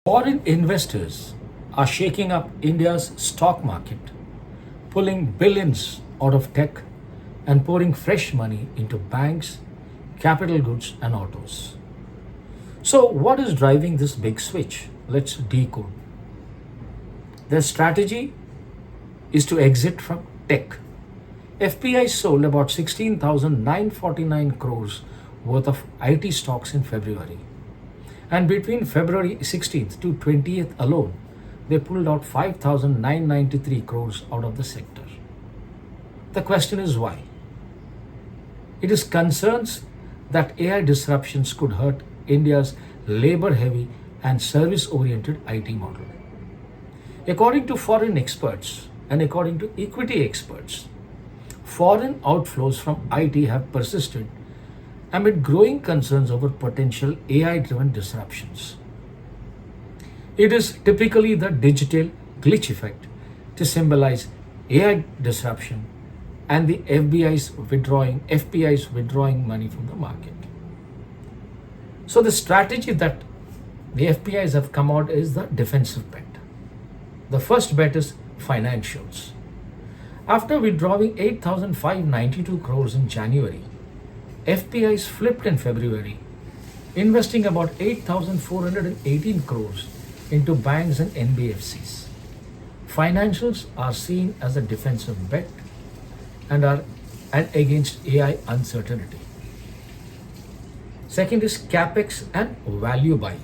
Foreign investors are shaking up India's stock market, pulling billions out of tech and pouring fresh money into banks, capital goods, and autos. So, what is driving this big switch? Let's decode. Their strategy is to exit from tech. FPI sold about 16,949 crores worth of IT stocks in February. And between February 16th to 20th alone, they pulled out 5,993 crores out of the sector. The question is why? It is concerns that AI disruptions could hurt India's labor heavy and service oriented IT model. According to foreign experts and according to equity experts, foreign outflows from IT have persisted amid growing concerns over potential AI driven disruptions. It is typically the digital glitch effect to symbolize AI disruption and the FPIs withdrawing money from the market. So the strategy that the FPIs have come out is the defensive bet. The first bet is financials. After withdrawing 8,592 crores in January, FPIs flipped in February, investing about 8,418 crores into banks and NBFCs. Financials are seen as a defensive bet and against AI uncertainty. Second is Capex and value buying.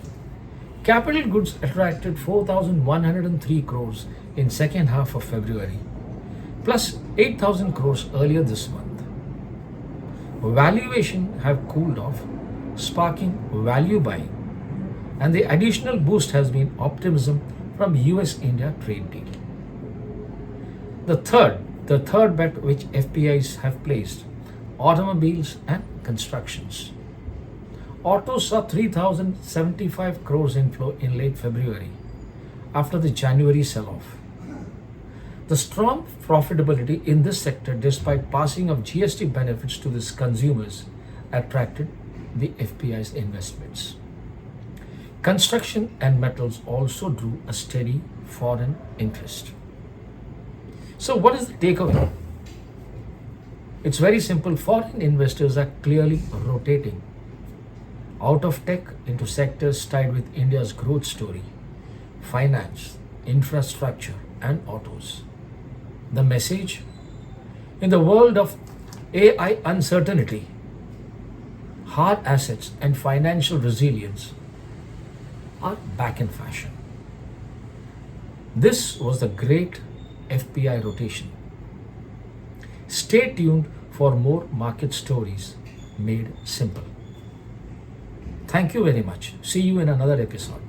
Capital goods attracted 4,103 crores in second half of February, plus 8,000 crores earlier this month. Valuation have cooled off, sparking value buying, and the additional boost has been optimism from US-India trade deal. The third bet which FPIs have placed, automobiles and constructions. Autos saw 3,075 crores inflow in late February after the January sell-off. The strong profitability in this sector, despite passing of GST benefits to its consumers, attracted the FPI's investments. Construction and metals also drew a steady foreign interest. So, what is the takeaway? It's very simple. Foreign investors are clearly rotating out of tech into sectors tied with India's growth story: finance, infrastructure, and autos. The message: in the world of AI uncertainty, hard assets and financial resilience are back in fashion. This was the great FPI rotation. Stay tuned for more market stories made simple. Thank you very much. See you in another episode.